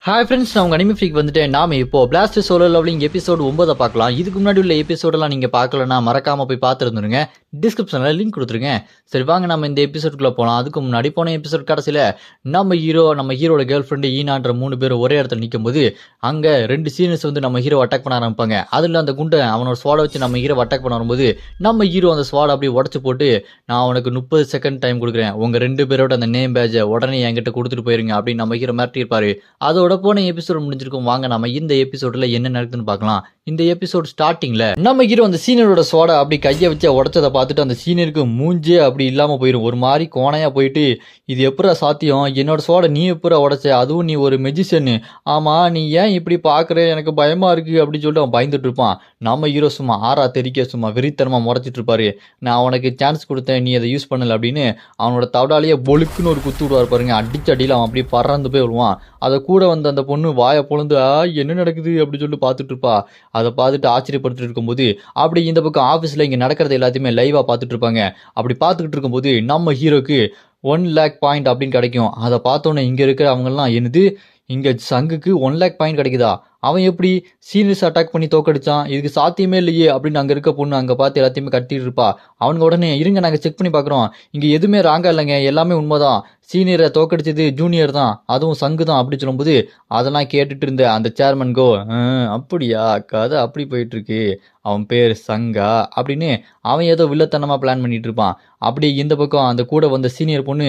Hi friends, நான் உங்கள் anime freak வந்துட்டேன். நாம இப்போ பிளாஸ்ட் சோலோ லெவலிங் எபிசோடு 9 பார்க்கலாம். இதுக்கு முன்னாடி உள்ள எபிசோடெல்லாம் நீங்கள் பார்க்கலன்னா மறக்காமல் போய் பார்த்துருந்துருங்க. டிஸ்கிரிப்ஷனில் லிங்க் கொடுத்துருங்க. சரி வாங்க நம்ம இந்த எபிசோடுக்குள்ளே போகலாம். அதுக்கு முன்னாடி போன எபிசோட் கடைசியில் நம்ம ஹீரோட கேர்ள் ஃப்ரெண்டு ஈனான்ற 3 பேர் ஒரே இடத்துல நிற்கும் போது அங்கே 2 சீனியர்ஸ் வந்து நம்ம ஹீரோ அட்டாக் பண்ண ஆரம்பிப்பாங்க. அதில் அந்த குண்டை அவனோட ஸ்வாடை வச்சு நம்ம ஹீரோ அட்டாக் பண்ண வரும்போது நம்ம ஹீரோ அந்த ஸ்வாடை அப்படியே உடச்சி போட்டு, நான் உனக்கு 30 செகண்ட் டைம் கொடுக்குறேன், உங்கள் 2 பேரோட அந்த நேம் பேஜை உடனே என்கிட்ட கொடுத்துட்டு போயிருங்க அப்படின்னு நம்ம ஹீரோ மிரட்டியிருப்பாரு. அதோட போன எபிசோடு முடிஞ்சிருக்கும். வாங்க நம்ம இந்த எபிசோட்ல என்ன நடக்குதுன்னு பார்க்கலாம். இந்த எபிசோட் ஸ்டார்டிங்ல நம்ம ஹீரோ அந்த சீனியரோட சோடா அப்படி கையை வச்சு உடச்சதை பார்த்துட்டு அந்த சீனியருக்கு மூஞ்சே அப்படி இல்லாம போயிடும். ஒரு மாதிரி கோணையா போயிட்டு, இது எப்படா சாத்தியம், என்னோட சோடா நீ எப்படா உடச்ச, அதுவும் நீ ஒரு மெஜிஷியன், ஆமா நீ ஏன் இப்படி பாக்குற, எனக்கு பயமா இருக்கு அப்படின்னு சொல்லிட்டு அவன் பயந்துட்டு இருப்பான். நம்ம ஹீரோ சும்மா ஆறா தெரிக்க சும்மா வெறித்தனமா முறைச்சிட்டு இருப்பாரு. நான் உனக்கு சான்ஸ் கொடுத்தேன், நீ அதை யூஸ் பண்ணல அப்படின்னு அவனோட தவடாலேயே பொழுக்குன்னு ஒரு குத்து விடுவார் பாருங்க. அடிச்சு அடியில் அவன் அப்படியே பறந்து போய் விடுவான். அதை கூட வந்து அந்த பொண்ணு வாயை பொழுந்து என்ன நடக்குது அப்படின்னு சொல்லிட்டு பார்த்துட்டு இருப்பா. அதை பார்த்துட்டு ஆச்சரியப்படுத்திட்டு இருக்கும்போது அப்படி இந்த பக்கம் ஆஃபீஸில் இங்கே நடக்கிறது எல்லாத்தையுமே லைவாக பார்த்துட்டு இருப்பாங்க. அப்படி பார்த்துக்கிட்டு இருக்கும்போது நம்ம ஹீரோக்கு 1 lakh பாயிண்ட் அப்படின்னு கிடைக்கும். அதை பார்த்தோன்னே இங்கே இருக்கிற அவங்கெல்லாம் என்னது, இங்கே சங்குக்கு 1 lakh பாயிண்ட் கிடைக்குதா, அவன் எப்படி சீனியர்ஸ் அட்டாக் பண்ணி தோக்கடிச்சான், இதுக்கு சாத்தியமே இல்லையே அப்படின்னு அங்கே இருக்க பொண்ணு அங்கே பார்த்து எல்லாத்தையுமே கட்டிட்டு இருப்பா. அவனுக்கு உடனே இருங்க நாங்கள் செக் பண்ணி பார்க்குறோம், இங்கே எதுவுமே ராங்கா இல்லைங்க, எல்லாமே உண்மைதான், சீனியரை தோக்கடிச்சது ஜூனியர் தான், அதுவும் சங்கு தான் அப்படி சொல்லும்போது அதெல்லாம் கேட்டுட்டு இருந்த அந்த சேர்மன் கோ, அப்படியா கதை அப்படி போயிட்டு இருக்கு, அவன் பேர் சங்கா அப்படின்னு அவன் ஏதோ வில்லத்தனமாக பிளான் பண்ணிட்டு இருப்பான். அப்படி இந்த பக்கம் அந்த கூட வந்த சீனியர் பொண்ணு,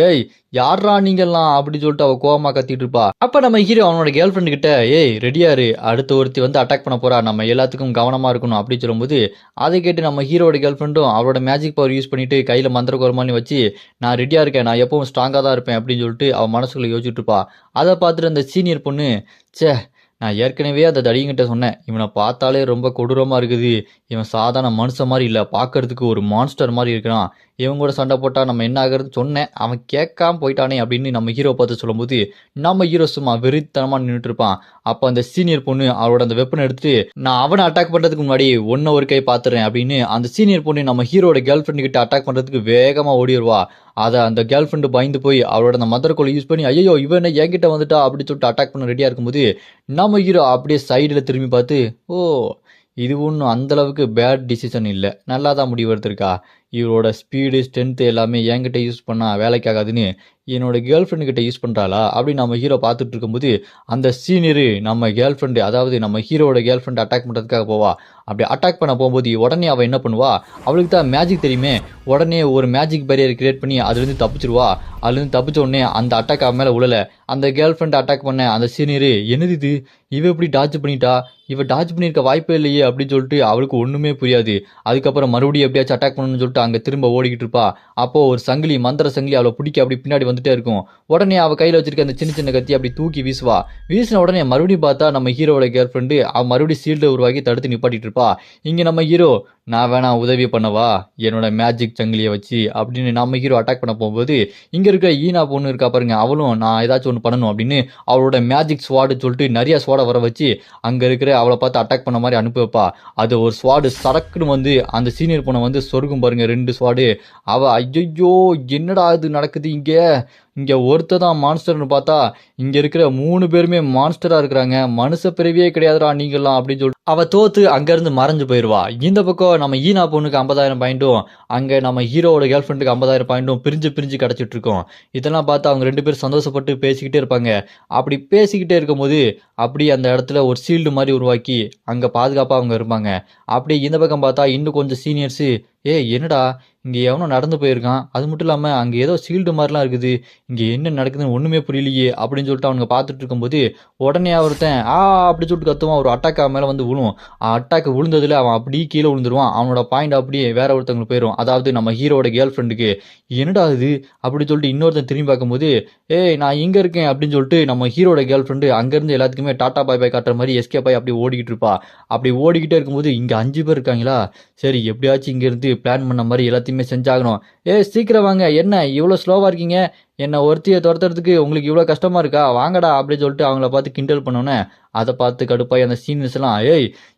ஏய் யாரா நீங்கெல்லாம் அப்படி சொல்லிட்டு அவ கோவமா கத்திட்டு இருப்பா. அப்ப நம்ம ஹீரோ அவனோட கேர்ள் ஃப்ரெண்டு கிட்ட, ஏய் ரெடியாரு, அடுத்த ஒருத்தி வந்து அட்டாக் பண்ண போறா, நம்ம எல்லாத்துக்கும் கவனமா இருக்கணும் அப்படி சொல்லும்போது அதை கேட்டு நம்ம ஹீரோட கேர்ள் ஃப்ரெண்டும் அவரோட மேஜிக் பவர் யூஸ் பண்ணிட்டு கையில மந்திர கோரமானி வச்சு, நான் ரெடியா இருக்கேன், நான் எப்பவும் ஸ்ட்ராங்கா தான் இருப்பேன் அப்படின்னு சொல்லிட்டு அவன் மனசுக்குள்ள யோசிச்சுட்டு இருப்பா. அதை பார்த்துட்டு அந்த சீனியர் பொண்ணு, சே நான் ஏற்கனவே அந்த தடியங்கிட்ட சொன்னேன், இவனை பார்த்தாலே ரொம்ப கொடூரமாக இருக்குது, இவன் சாதாரண மனுஷன் மாதிரி இல்லை, பார்க்கறதுக்கு ஒரு மான்ஸ்டர் மாதிரி இருக்கிறான், இவன் கூட சண்டை போட்டால் நம்ம என்ன ஆகிறது சொன்னேன், அவன் கேட்காம போயிட்டானே அப்படின்னு நம்ம ஹீரோ பார்த்து சொல்லும்போது நம்ம ஹீரோ சும்மா வெறித்தனமாக நின்றுட்டு இருப்பான். அப்போ அந்த சீனியர் பொண்ணு அவரோட அந்த வெப்பனை எடுத்துட்டு, நான் அவனை அட்டாக் பண்ணுறதுக்கு முன்னாடி ஒன்றை ஒரு கை பார்த்துறேன் அப்படின்னு அந்த சீனியர் பொண்ணு நம்ம ஹீரோட கேர்ள் ஃப்ரெண்டு கிட்ட அட்டாக் பண்ணுறதுக்கு வேகமாக ஓடிடுவா. அதை அந்த கேர்ள் ஃப்ரெண்டு பயந்து போய் அவரோட அந்த மதர் கோலை யூஸ் பண்ணி, ஐயோ இவன் என்கிட்ட வந்துட்டா அப்படி சொல்லிட்டு அட்டாக் பண்ண ரெடியாக இருக்கும்போது நம்ம ஹீரோ அப்படியே சைடில் திரும்பி பார்த்து, ஓ இது ஒன்றும் அந்தளவுக்கு பேட் டிசிஷன் இல்லை, நல்லா தான் முடிவு எடுத்திருக்கா, இவரோட ஸ்பீடு ஸ்ட்ரென்த்து எல்லாமே என்கிட்ட யூஸ் பண்ணால் வேலைக்காகாதுன்னு என்னோட கேர்ள் ஃப்ரெண்டு கிட்ட யூஸ் பண்ணுறாளா அப்படின்னு நம்ம ஹீரோ பார்த்துட்டு இருக்கும்போது அந்த சீனியரு நம்ம கேர்ள் ஃப்ரெண்டு, அதாவது நம்ம ஹீரோட கேர்ள் ஃப்ரெண்டு அட்டாக் பண்ணுறதுக்காக போவா. அப்படி அட்டாக் பண்ண போகும்போது உடனே அவள் என்ன பண்ணுவா, அவளுக்கு தான் மேஜிக் தெரியுமே, உடனே ஒரு மேஜிக் பேரியர் கிரியேட் பண்ணி அதுலேருந்து தப்பிச்சிருவா. அதுலேருந்து தப்பிச்ச உடனே அந்த அட்டாக் அவன் மேலே உழலை. அந்த கேர்ள் ஃப்ரெண்ட் அட்டாக் பண்ண அந்த சீனியரு, என்னது இது, இவ எப்படி டாச் பண்ணிட்டா, இவ டாச் பண்ணியிருக்க வாய்ப்பே இல்லையே அப்படின்னு சொல்லிட்டு அவளுக்கு ஒன்றுமே புரியாது. அதுக்கப்புறம் மறுபடியும் எப்படியாச்சும் அட்டாக் பண்ணணும்னு சொல்லிட்டு அங்கே திரும்ப ஓடிக்கிட்டு இருப்பா. அப்போது ஒரு சங்கிலி, மந்திர சங்கிலி அவளை பிடிக்க அப்படி பின்னாடி வந்துட்டே இருக்கும். உடனே அவள் கையில் வச்சிருக்க அந்த சின்ன சின்ன கத்தி அப்படி தூக்கி வீசுவா. வீசின உடனே மறுபடியும் பார்த்தா நம்ம ஹீரோட கேர்ள் ஃப்ரெண்டு அவள் மறுபடியும் ஷீல்டை உருவாக்கி தடுத்து நிப்பாட்டிட்டு இருப்பா. இங்கே நம்ம ஹீரோ, நான் வேணா உதவி பண்ணவா என்னோட மேஜிக் சங்கிலியை வச்சு அப்படின்னு நம்ம ஹீரோ அட்டாக் பண்ண போகும்போது இங்கே இருக்க ஈனா பொண்ணு இருக்கா பாருங்க, அவளும் நான் ஏதாச்சும் ஒன்று பண்ணணும் அப்படின்னு அவளோட மேஜிக் ஸ்வாடு சொல்லிட்டு நிறைய ஸ்வாடை வர வச்சு அங்கே இருக்கிற அவளை பார்த்து அட்டாக் பண்ண மாதிரி அனுப்பி வைப்பா. அது ஒரு ஸ்வாடு சரக்குன்னு வந்து அந்த சீனியர் பொண்ணை வந்து சொருகும் பாருங்க 2 ஸ்வாடு. அவள் ஐயோ என்னடா இது நடக்குது, இங்கே ஒருத்த தான் மான்ஸ்டர்னு பார்த்தா இங்கே இருக்கிற 3 பேருமே மான்ஸ்டராக இருக்கிறாங்க, மனுஷ பிறவியே கிடையாதுடா நீங்களாம் அப்படின்னு சொல்லிட்டு அவள் தோத்து அங்கேருந்து மறைஞ்சு போயிடுவா. இந்த பக்கம் நம்ம ஈனா பொண்ணுக்கு 50,000 பாயிண்ட்டும் அங்கே நம்ம ஹீரோவோட கேர்ள் ஃப்ரெண்டுக்கு 50,000 பாயிண்ட்டும் பிரிஞ்சு கிடச்சிட்டு இருக்கோம். இதெல்லாம் பார்த்து அவங்க 2 பேரும் சந்தோஷப்பட்டு பேசிக்கிட்டே இருப்பாங்க. அப்படி பேசிக்கிட்டே இருக்கும்போது அப்படி அந்த இடத்துல ஒரு ஷீல்டு மாதிரி உருவாக்கி அங்கே பாதுகாப்பாக அவங்க இருப்பாங்க. அப்படி இந்த பக்கம் பார்த்தா இன்னும் கொஞ்சம் சீனியர்ஸு, என்னடா இங்கே எவனோ நடந்து போயிருக்கான், அது மட்டும் இல்லாமல் அங்கே ஏதோ ஷீல்டு மாதிரிலாம் இருக்குது, இங்கே என்ன நடக்குதுன்னு ஒன்றுமே புரியலையே அப்படின்னு சொல்லிட்டு அவனுங்க பார்த்துட்டு இருக்கும்போது உடனே ஒருத்தன் அப்படி சொல்லிட்டு கத்துவான். ஒரு அட்டாக் அவன் மேலே வந்து விழும். அட்டாக் விழுந்ததில் அவன் அப்படியே கீழே விழுந்துருவான். அவனோட பாயிண்ட் அப்படியே வேற ஒருத்தவங்களுக்கு போயிடும், அதாவது நம்ம ஹீரோட கேர்ள் ஃப்ரெண்டுக்கு. என்னடா இது அப்படி சொல்லிட்டு இன்னொருத்தன் திரும்பி பார்க்கும்போது, நான் இங்கே இருக்கேன் அப்படின்னு சொல்லிட்டு நம்ம ஹீரோட கேர்ள் ஃப்ரெண்டு அங்கேருந்து எல்லாத்துக்குமே டாட்டா பாய் பாய் காட்டுற மாதிரி எஸ்கேப் ஆகி அப்படி ஓடிக்கிட்டு இருப்பா. அப்படி ஓடிக்கிட்டே இருக்கும்போது இங்கே 5 பேர் இருக்காங்களா, சரி எப்படியாச்சும் இங்கேருந்து பிளான் பண்ண மாதிரி எல்லாத்தையுமே செஞ்சாகணும். சீக்கிரம் வாங்க, என்ன இவ்வளோ ஸ்லோவாக இருக்கீங்க, என்னை ஒருத்தியை துரத்துறதுக்கு உங்களுக்கு இவ்வளோ கஷ்டமாக இருக்கா, வாங்கடா அப்படின்னு சொல்லிட்டு அவங்கள பார்த்து கிண்டல் பண்ணோன்னே அதை பார்த்து கடுப்பாய் அந்த சீனியர்ஸ்லாம்,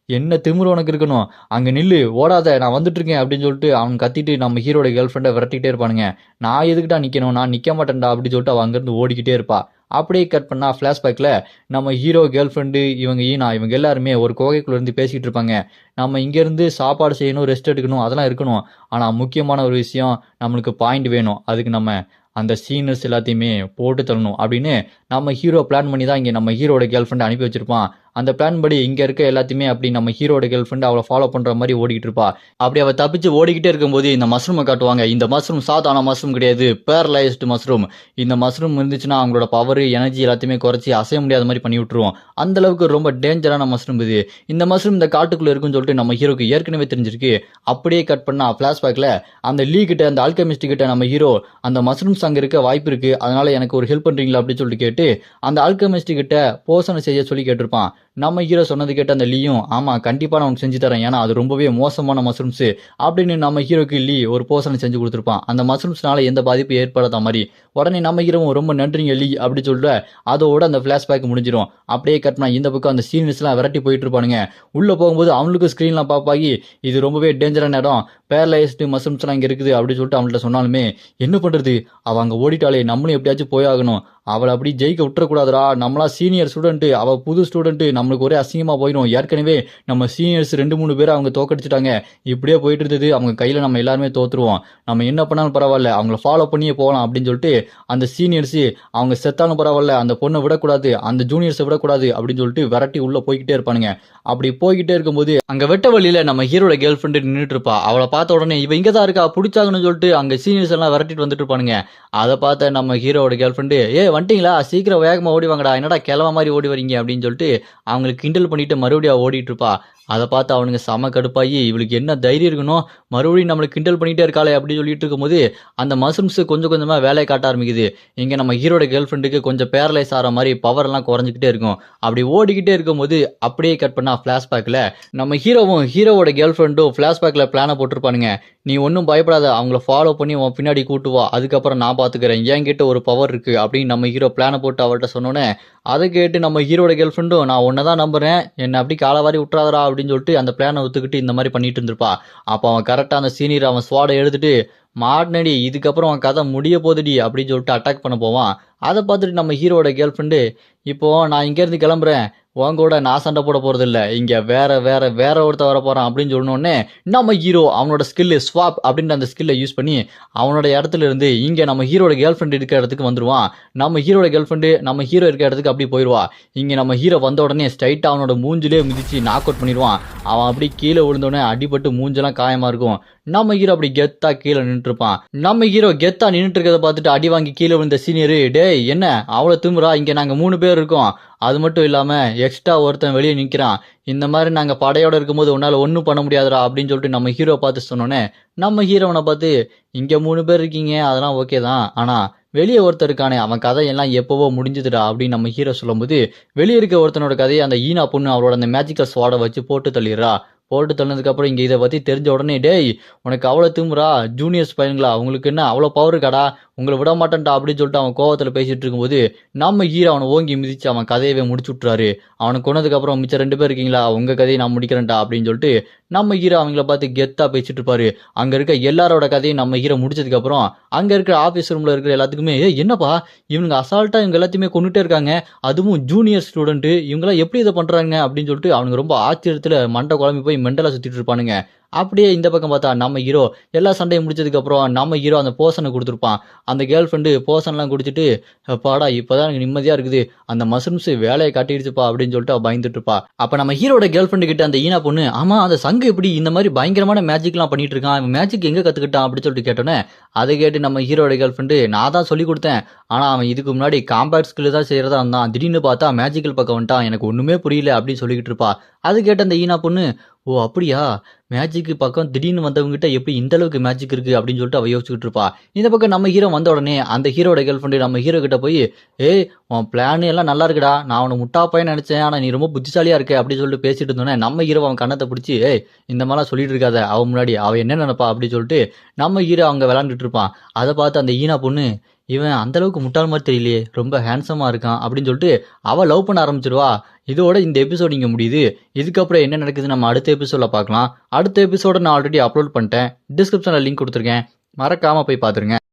என்ன திமிரு உனக்கு இருக்கணும், அங்க நில்லு, ஓடாத, நான் வந்துட்டு இருக்கேன் அப்படின்னு சொல்லிட்டு அவன் கத்திட்டு நம்ம ஹீரோட கேர்ள் ஃப்ரெண்டை விரட்டிட்டே இருப்பானுங்க. நான் எதுக்குடா நிக்கணும், நான் நிக்க மாட்டேன்டா அப்படின்னு சொல்லிட்டு அவ அங்கிருந்து ஓடிக்கிட்டே இருப்பா. அப்படியே கட் பண்ணா ஃபிளாஷ்பேக்ல நம்ம ஹீரோ கேர்ள் ஃப்ரெண்டு இவங்க ஈனா இவங்க எல்லாருமே ஒரு குகைக்குள்ள இருந்து பேசிட்டு இருப்பாங்க. நம்ம இங்க இருந்து சாப்பாடு செய்யணும், ரெஸ்ட் எடுக்கணும், அதெல்லாம் இருக்கணும். ஆனா முக்கியமான ஒரு விஷயம், நம்மளுக்கு பாயிண்ட் வேணும். அதுக்கு நம்ம அந்த சீனர்ஸ் எல்லாத்தையுமே போட்டு தள்ளணும் அப்படின்னு நம்ம ஹீரோ பிளான் பண்ணி தான் இங்க நம்ம ஹீரோட கேர்ள் ஃப்ரெண்ட் அனுப்பி வச்சிருப்பான். அந்த பிளான் படி இங்க இருக்க எல்லாத்தையுமே அப்படி நம்ம ஹீரோட கேர்ள் ஃப்ரெண்ட் அவளை ஃபாலோ பண்ற மாதிரி ஓடிக்கிட்டு இருப்பா. அப்படி அவ தப்பிச்சு ஓடிக்கிட்டே இருக்கும்போது இந்த மஷ்ரூமை காட்டுவாங்க. இந்த மஷ்ரூம் சாதாரண மஷ்ரூம் கிடையாது, பேரலைஸ்டு மஷ்ரூம். இந்த மஷ்ரூம் இருந்துச்சுன்னா அவங்களோட பவர் எனர்ஜி எல்லாத்தையுமே குறைச்சி அசைய முடியாத மாதிரி பண்ணி விட்டுருவோம். அந்த அளவுக்கு ரொம்ப டேஞ்சரான மஷ்ரூம் இது. இந்த மஷ்ரூம் இந்த காட்டுக்குள்ள இருக்குன்னு சொல்லிட்டு நம்ம ஹீரோக்கு ஏற்கனவே தெரிஞ்சிருக்கு. அப்படியே கட் பண்ணா பிளாஷ்பேக்ல அந்த லீ கிட்ட அந்த ஆல்கெமிஸ்ட் கிட்ட நம்ம ஹீரோ அந்த மஷ்ரூம்ஸ் அங்க இருக்க வாய்ப்பு இருக்கு, அதனால எனக்கு ஒரு ஹெல்ப் பண்றீங்களா அப்படின்னு சொல்லிட்டு கேட்டு அந்த ஆல்கெமிஸ்ட் கிட்ட போஷனை செய்ய சொல்லி கேட்டிருப்பான். நம்ம ஹீரோ சொன்னது கேட்ட அந்த லீயும் ஆமா கண்டிப்பா நான் உனக்கு செஞ்சு தரேன், ஏன்னா அது ரொம்பவே மோசமான மஷ்ரூம்ஸ் அப்படின்னு நம்ம ஹீரோக்கு லீ ஒரு போஷனை செஞ்சு கொடுத்துருப்பான். அந்த மஷ்ரூம்ஸ்னால எந்த பாதிப்பு ஏற்படாத மாதிரி. உடனே நம்ம ஹீரோவும் ரொம்ப நன்றிங்க லீ அப்படி சொல்லிட்டு அதோட அந்த பிளாஷ்பேக் முடிஞ்சிடும். அப்படியே கட்டினா இந்த பக்கம் அந்த சீனியர்ஸ்லாம் விரட்டி போயிட்டு இருப்பானுங்க. உள்ள போகும்போது அவங்களுக்கு ஸ்கிரீன்லாம் பாப்பாகி இது ரொம்பவே டேஞ்சரான இடம், பேரலைஸ்டு மஷ்ரூம்ஸ்லாம் இங்க இருக்குது அப்படின்னு சொல்லிட்டு அவங்கள்ட்ட சொன்னாலுமே என்ன பண்றது, அவ அங்க ஓடிட்டாலே நம்மளும் எப்படியாச்சும் போயாகணும், அவளை அப்படி ஜெயிக்க விட்டுறக்கூடாதுரா, நம்மளா சீனியர் ஸ்டூடெண்ட், அவ புது ஸ்டூடெண்ட், நம்மளுக்கு ஒரே அசிங்கமா போயிடும், ஏற்கனவே நம்ம சீனியர்ஸ் 2-3 பேரை அவங்க தோக்கடிச்சிட்டாங்க, இப்படியே போயிட்டு இருந்தது அவங்க கையில நம்ம எல்லாருமே தோத்துருவோம், நம்ம என்ன பண்ணாலும் பரவாயில்ல அவங்கள ஃபாலோ பண்ணியே போகலாம் அப்படின்னு சொல்லிட்டு அந்த சீனியர்ஸ் அவங்க செத்தாலும் பரவாயில்ல அந்த பொண்ணை விடக்கூடாது, அந்த ஜூனியர்ஸை விடக்கூடாது அப்படின்னு சொல்லிட்டு விரட்டி உள்ள போய்கிட்டே இருப்பானுங்க. அப்படி போய்கிட்டே இருக்கும்போது அங்க வெட்ட வழியில நம்ம ஹீரோட கேர்ள் ஃப்ரெண்டு நின்றுட்டு இருப்பா. அவளை பார்த்த உடனே இவ இங்க தான் இருக்கா பிடிச்சாங்கன்னு சொல்லிட்டு அங்க சீனியர்ஸ் எல்லாம் விரட்டிட்டு வந்துட்டு இருப்பானுங்க. அதை பார்த்த நம்ம ஹீரோட கேர்ள் ஃப்ரெண்டு வந்துட்டீங்களா, சீக்கிரம் வேகமா ஓடி வாங்கடா, என்னடா கிழவ மாதிரி ஓடி வரீங்க அப்படின்னு சொல்லிட்டு அவங்களுக்கு கிண்டல் பண்ணிட்டு மறுபடியும் ஓடிட்டு இருப்பா. அதை பார்த்து அவனுங்க செம கடுப்பாகி இவளுக்கு என்ன தைரியம் இருக்கணும், மறுபடியும் நம்மளுக்கு கிண்டல் பண்ணிட்டே இருக்காளே அப்படின்னு சொல்லிட்டு இருக்கும்போது அந்த மஷ்ரூம்ஸ் கொஞ்சம் கொஞ்சமா வேலையை காட்ட ஆரம்பிக்குது. இங்க நம்ம ஹீரோட கேர்ள் ஃப்ரெண்டுக்கு கொஞ்சம் பேரலைஸ் ஆகிற மாதிரி பவர் எல்லாம் குறைஞ்சிக்கிட்டே இருக்கும். அப்படி ஓடிக்கிட்டே இருக்கும்போது அப்படியே கட் பண்ணா பிளாஷ்பேக்ல நம்ம ஹீரோவும் ஹீரோவோட கேர்ள் ஃப்ரெண்டும் பிளாஷ்பேக்ல பிளானை போட்டிருப்பானுங்க. நீ ஒன்றும் பயப்படாத, அவங்கள ஃபாலோ பண்ணி உன் பின்னாடி கூட்டு வா, அதுக்கப்புறம் நான் பார்த்துக்கிறேன், என்கிட்ட ஒரு பவர் இருக்கு அப்படின்னு நம்ம ஹீரோ பிளானை போட்டு அவர்கிட்ட சொன்னோன்னே அதை கேட்டு நம்ம ஹீரோட கேர்ள் ஃப்ரெண்டும் நான் ஒன்றை தான் நம்புறேன், என்னை அப்படி காலவாரி விட்டுறாதரா அப்படின்னு சொல்லிட்டு அந்த பிளானை ஒத்துக்கிட்டு இந்த மாதிரி பண்ணிட்டு இருந்திருப்பா. அப்போ அவன் கரெக்டாக அந்த சீனியர் அவன் ஸ்வாடை எடுத்துட்டு மாட்டினடி இதுக்கப்புறம் அவன் கதை முடிய போதுடி அப்படின்னு சொல்லிட்டு அட்டாக் பண்ண போவான். அதை பார்த்துட்டு நம்ம ஹீரோட கேர்ள் ஃப்ரெண்டு இப்போ நான் இங்கேருந்து கிளம்புறேன், உன் கூட நான் சண்டை போட போறது இல்ல, இங்க வேற ஒருத்த வர போறான் அப்படின்னு சொன்னோடனே நம்ம ஹீரோ அவனோட ஸ்கில் ஸ்வாப் அப்படின்ற அந்த ஸ்கில்லை யூஸ் பண்ணி அவனோட இடத்துல இருந்து இங்க நம்ம ஹீரோட கேர்ள் ஃப்ரெண்ட் இருக்கிற இடத்துக்கு வந்துருவான். நம்ம ஹீரோட கேர்ள் ஃப்ரெண்டு நம்ம ஹீரோ இருக்கிற இடத்துக்கு அப்படி போயிடுவா. இங்க நம்ம ஹீரோ வந்த உடனே ஸ்ட்ரைட்டா அவனோட மூஞ்சிலே மிதிச்சு நாக் அவுட் பண்ணிடுவான். அவன் அப்படி கீழே விழுந்தோடனே அடிபட்டு மூஞ்செல்லாம் காயமா இருக்கும். நம்ம ஹீரோ அப்படி கெத்தா கீழே நின்றுட்டு இருப்பான். நம்ம ஹீரோ கெத்தா நின்றுட்டு இருக்கிறத பார்த்துட்டு அடி வாங்கி கீழே விழுந்த சீனியரு டேய் என்ன அவ்வளோ திமுறா, இங்க நாங்க 3 பேர் இருக்கோம், அது மட்டும் இல்லாம எக்ஸ்ட்ரா ஒருத்தன் வெளியே நிற்கிறான், இந்த மாதிரி நாங்க படையோட இருக்கும்போது உன்னால ஒன்றும் பண்ண முடியாதுடா அப்படின்னு சொல்லிட்டு நம்ம ஹீரோ பார்த்து சொன்னோன்னே நம்ம ஹீரோவனை பார்த்து இங்க 3 பேர் இருக்கீங்க அதெல்லாம் ஓகே தான், ஆனா வெளியே ஒருத்தர் இருக்கானே அவன் கதையெல்லாம் எப்பவோ முடிஞ்சதுடா அப்படின்னு நம்ம ஹீரோ சொல்லும்போது வெளியே இருக்க ஒருத்தனோட கதையை அந்த ஈனா பொண்ணு அவளோட அந்த மேஜிக்கல் ஸ்வாடை வச்சு போட்டு தள்ளிடுறா. போட்டு தள்ளதுக்கப்புறம் இங்கே இதை பற்றி தெரிஞ்ச உடனே டேய் உனக்கு அவ்வளோ திமுறா, ஜூனியர்ஸ் பையனுங்களா உங்களுக்கு என்ன அவ்வளோ பவர் இருக்காடா, உங்களை விட மாட்டேன்டா அப்படின்னு சொல்லிட்டு அவன் கோவத்தில் பேசிட்டு இருக்கும்போது நம்ம ஹீரோ அவனை ஓங்கி மிதிச்சு அவன் கதையவே முடிச்சு விட்டுறாரு. அவனை கொண்டதுக்கப்புறம் மிச்சம் 2 பேர் இருக்கீங்களா உங்கள் கதையை நான் முடிக்கிறேன்டா அப்படின்னு சொல்லிட்டு நம்ம ஹீரோ அவங்கள பார்த்து கெத்தாக பேசிட்டு இருப்பாரு. அங்கே இருக்க எல்லாரோட கதையும் நம்ம ஹீரோ முடிச்சதுக்கப்புறம் அங்கே இருக்கிற ஆஃபீஸ் ரூமில் இருக்கிற எல்லாத்துக்குமே என்னப்பா இவங்க அசால்ட்டாக இவங்க எல்லாத்தையுமே கொண்டுட்டே இருக்காங்க, அதுவும் ஜூனியர் ஸ்டூடெண்ட்டு, இவங்களாம் எப்படி இதை பண்ணுறாங்க அப்படின்னு சொல்லிட்டு அவனுங்க ரொம்ப ஆச்சரியத்தில் மண்டை குழம்பி போய் மெண்டலாக சுற்றிட்டு இருப்பானுங்க. அப்படியே இந்த பக்கம் பார்த்தா நம்ம ஹீரோ எல்லா சண்டையும் முடிச்சதுக்கு அப்புறம் நம்ம ஹீரோ அந்த போர்ஷனை கொடுத்துருப்பான். அந்த கேர்ள் ஃப்ரெண்டு போர்ஷன்லாம் குடிச்சிட்டு பாடா இப்போதான் எனக்கு நிம்மதியா இருக்குது, அந்த மஷ்ரூம்ஸ் வேலையை காட்டிடுச்சுப்பா அப்படின்னு சொல்லிட்டு அவ பயந்துட்டு இருப்பா. அப்ப நம்ம ஹீரோட கேர்ள் ஃப்ரெண்டு கிட்ட அந்த ஈனா பொண்ணு ஆமா அந்த சங்கு எப்படி இந்த மாதிரி பயங்கரமான மேஜிக்லாம் பண்ணிட்டு இருக்கான், அவன் மேஜிக் எங்க கத்துக்கிட்டான் அப்படின்னு சொல்லிட்டு கேட்டோன்னே அதை கேட்டு நம்ம ஹீரோட கேர்ள் ஃப்ரெண்டு நான் தான் சொல்லி கொடுத்தேன், ஆனா அவன் இதுக்கு முன்னாடி காம்பேக்ட் ஸ்கில் தான் செய்யறதா இருந்தான், திடீர்னு பார்த்தா மேஜிக்கல் பக்கம் வந்துட்டான், எனக்கு ஒண்ணுமே புரியல அப்படின்னு சொல்லிக்கிட்டு இருப்பா. அது கேட்ட அந்த ஈனா பொண்ணு ஓ அப்படியா, மேஜிக் பக்கம் திடீர்னு வந்தவங்ககிட்ட எப்படி இந்த அளவுக்கு மேஜிக் இருக்கு அப்படின்னு சொல்லிட்டு அவ யோசிச்சுக்கிட்டு இருப்பா. இந்த பக்கம் நம்ம ஹீரோ வந்த உடனே அந்த ஹீரோட கேர்ள் ஃப்ரெண்டு நம்ம ஹீரோ கிட்ட போய், ஏய் உன் பிளான் எல்லாம் நல்லா இருக்குடா, நான் உன்னை முட்டா பையன் நினைச்சேன், ஆனா நீ ரொம்ப புத்திசாலியா இருக்க அப்படின்னு சொல்லிட்டு பேசிட்டு இருந்தோன்னே நம்ம ஹீரோ அவன் கண்ணத்தை பிடிச்சி, ஏய் இந்த மாதிரிலாம் சொல்லிட்டு இருக்காத, அவ முன்னாடி அவ என்ன நினைப்பா அப்படின்னு சொல்லிட்டு நம்ம ஹீரோ அங்க விளாண்டுட்டு இருப்பான். அதை பார்த்து அந்த ஈனா பொண்ணு, இவன் அந்த அளவுக்கு முட்டாள் மாதிரி தெரியலையே, ரொம்ப ஹேண்ட்ஸமா இருக்கான் அப்படின்னு சொல்லிட்டு அவ லவ் பண்ண ஆரம்பிச்சிருவா. இதோட இந்த எபிசோட் இங்க முடியுது. இதுக்கப்புறம் என்ன நடக்குது நம்ம அடுத்த எபிசோட்ல பார்க்கலாம். அடுத்த எபிசோட நான் ஆல்ரெடி அப்லோட் பண்ணிட்டேன். டிஸ்கிரிப்ஷன்ல லிங்க் கொடுத்துருக்கேன். மறக்காம போய் பாத்துருங்க.